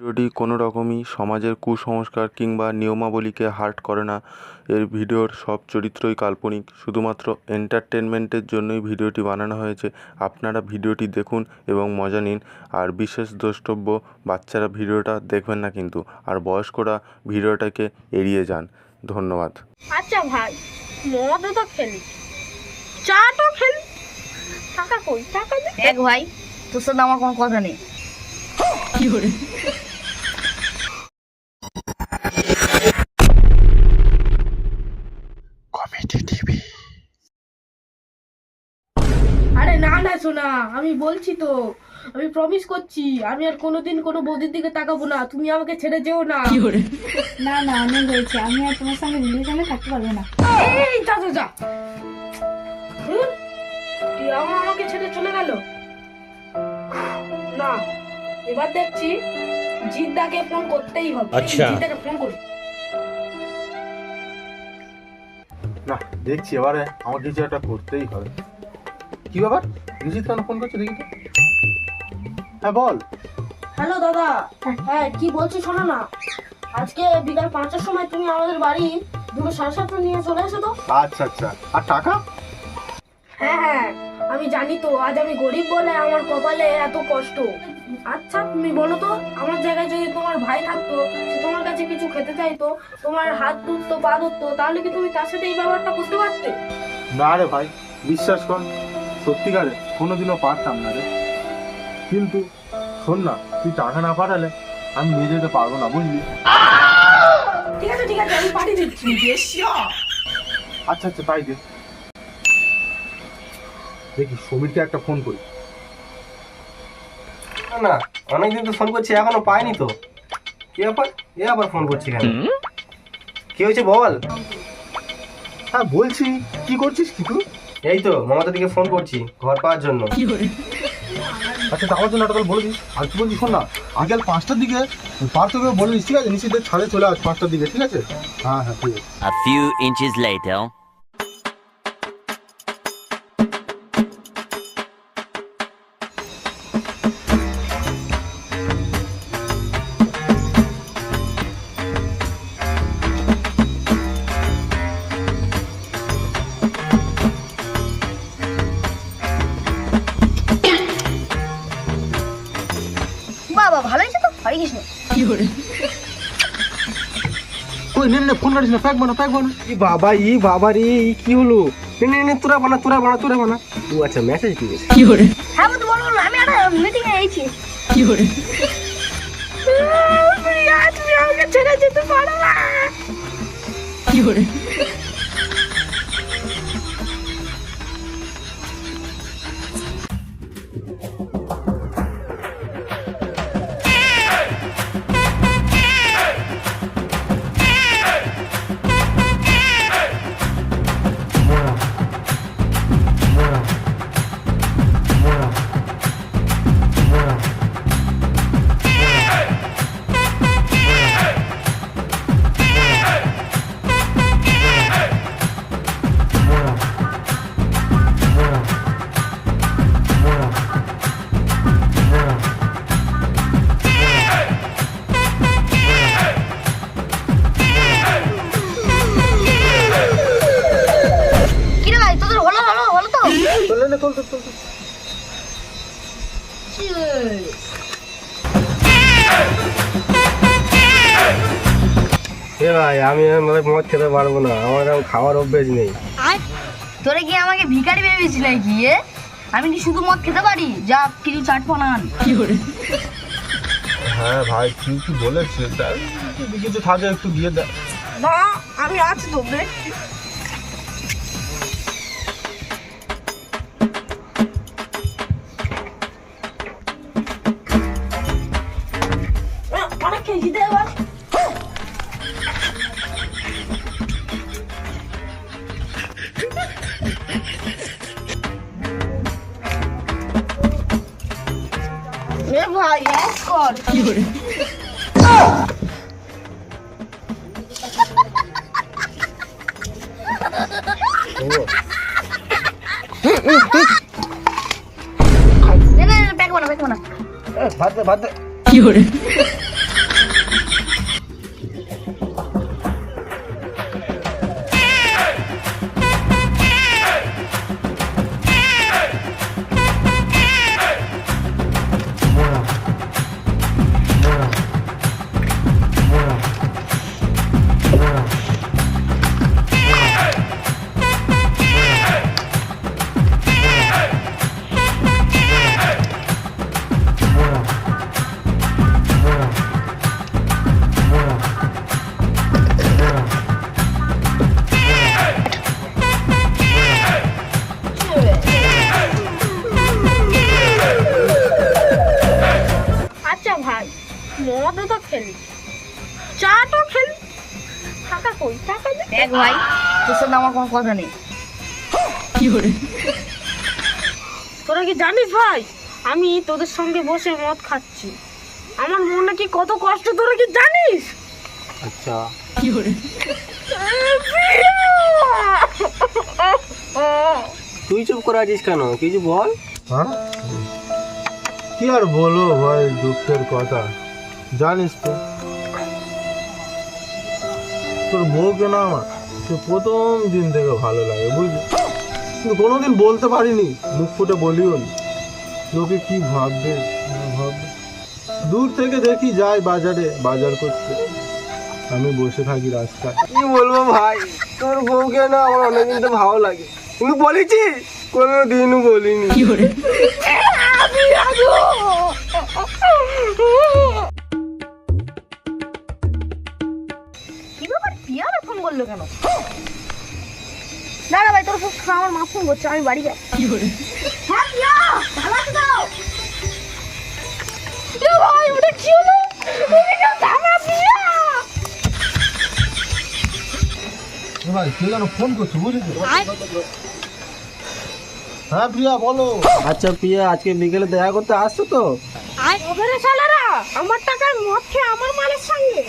ভিডিওটি কোনো রকমই সমাজের কুসংস্কার কিংবা নিয়মাবলীকে হার্ট করে না। এর ভিডিওর সব চরিত্রই কাল্পনিক, শুধুমাত্র এন্টারটেনমেন্টের জন্যই ভিডিওটি বানানো হয়েছে। আপনারা ভিডিওটি দেখুন এবং মজা নিন। আর বিশেষ দ্রষ্টব্য, বাচ্চারা ভিডিওটা দেখবেন না কিন্তু, আর বয়স্করা ভিডিওটাকে এড়িয়ে যান। ধন্যবাদ। আচ্ছা ভাই, মদও তো খেলি, চাটাও খেলি, টাকা কই? টাকা দে। দেখ ভাই, তোর সাথে আমার কোনো কথা নেই। কি করে আরে না না শোনা, আমি বলছি তো, আমি প্রমিস করছি আমি আর কোনোদিন কোনো বৌদির দিকে তাকাবো না। তুমি আমাকে ছেড়ে যেও না। না না, অনেক হয়েছে, আমি আর তোমার সঙ্গে রিলেশনে থাকতে পারবো না। এই যা যা যা, তুই আমাকে ছেড়ে চলে গেল না। এবার দেখছি জিদ্দাকে ফোন করতেই হবে। আচ্ছা, জিদ্দাকে ফোন করি। না, দেখছি এবারে আমার কিছু একটা করতেই হবে। কি ব্যাপার, রিজিত কেন ফোন করছে দেখি তো। হ্যাঁ বল। হ্যালো দাদা, হ্যাঁ কি বলছি শোনো না, আজকে বিকাল 5টার সময় তুমি আমাদের বাড়ি দুটো সাড়ে সাতটা নিয়ে চলে এসো তো। আচ্ছা আচ্ছা, আর টাকা? হ্যাঁ হ্যাঁ, আমি জানি তো আজ আমি গরিব বলে আমার কপালে এত কষ্ট। আচ্ছা তুমি বলো তো, আমার জায়গায় যদি তোমার ভাই থাকতো, সে তোমার কাছে কিছু খেতে চাইতো, তোমার হাত ধরতো, পা ধরতো, তাহলে কি তুমি তার সাথে এই ব্যবহারটা করতে পারতে? না রে ভাই, বিশ্বাস কর, সত্যিকারে কোনোদিনও পারতাম না রে। কিন্তু শোন না, তুই টাকা না পাঠালে আমি নিয়ে যেতে পারবো না, বুঝলি? ঠিক আছে ঠিক আছে, আমি পাঠিয়ে দিচ্ছি। আচ্ছা আচ্ছা, তাই দে। দেখি সমীরকে একটা ফোন করি। না অনেকদিন তো ফোন করছি, এখনো পাইনি তো। কি ব্যাপার, এ আবার ফোন করছি কেন? কি হয়েছে বল। হ্যাঁ বলছি, কি করছিস কি তুই? এই তো মমতা দিকে ফোন করছি ঘর পাওয়ার জন্য। আচ্ছা তাহলে জন্য একটা বলে দিস। আর কি বলছি শোন না, আজকাল 5টার দিকে পার্থকে বলে দিস, ঠিক আছে? নিশ্চিত ছাড়ে চলে আস 5টার দিকে, ঠিক আছে? হ্যাঁ হ্যাঁ ঠিক আছে। A few inches later. বাবা ভালো হয়েছে তো, হরে কৃষ্ণ। কি করে ওই নে নে, ফোন কাটিস না, প্যাক বানা প্যাক বানা। ই বাবা রে, কি হলো? নে তোরা বানা তোরা বানা তোরা বানা। ও আচ্ছা, মেসেজ ঠিক আছে। কি করে? হ্যাঁ বন্ধু বলো, আমি একটা মিটিং এ আইছি। কি করে তুমি আমাকে ছেড়ে যেতে পারো না। কি করে চলে না, চল চল চল। এ ভাই, আমি মদ খেতে পারবো না, আমার এখন খাওয়ার অভ্যেস নেই। তোরে কি আমাকে ভিখারি ভেবেছিস নাকি? আমি কি শুধু মদ খেতে পারি? যা কিছু চাট বানান। কি করে হ্যাঁ ভাই, তুই কি বলেছিস? কিছু থাকে একটু দিয়ে দে না, আমি আছি তো, দেখছি। অনেক খেয়েছি, দে এবার। ভাই এক কর। কি করে ভাত দে, ভাত দে। কি করে মদও তো খেলি, চাটও খেলি, টাকা কই, টাকা দে। দেখ ভাই, তোর সাথে আমার কোনো কথা নেই। তোরা কি জানিস ভাই, আমি তোদের সঙ্গে বসে মদ খাচ্ছি, আমার মনে কি কত কষ্ট, তোরা কি জানিস? আচ্ছা তুই চুপ করে আছিস কেন, কিছু বল। হ্যাঁ কি আর বলো ভাই, দুঃখের কথা। জানিস তো তোর বউকে না আমার সে প্রথম দিন থেকে ভালো লাগে, বুঝলি, কিন্তু কোনোদিন বলতে পারিনি, মুখ ফুটে বলিও নি। লোকে কি ভাববে না ভাববে। দূর থেকে দেখি যাই বাজারে বাজার করতে, আমি বসে থাকি রাস্তায়। কি বলবো ভাই, তোর বউকে না আমার অনেকদিন তো ভালো লাগে, কিন্তু বলেছি কোনোদিনও বলিনি। কি ব্যাপার, পিয়া আবার ফোন করলো কেন? না না ভাই, তোর আমার মা ফোন করছে, আমি বাড়ি যাই। হ্যাঁ পিয়া, ভালো আছো তো? ভাই ওটা কি হলো? থামা পিয়া। ভাই কে যেন ফোন করছো, বুঝলি? হ্যাঁ প্রিয়া বলো। আচ্ছা প্রিয়া, আজকে বিকেলে দেখা করতে আসছো তো? ওখানে শালারা আমার টাকার মদ খেয়ে আমার মালের সঙ্গে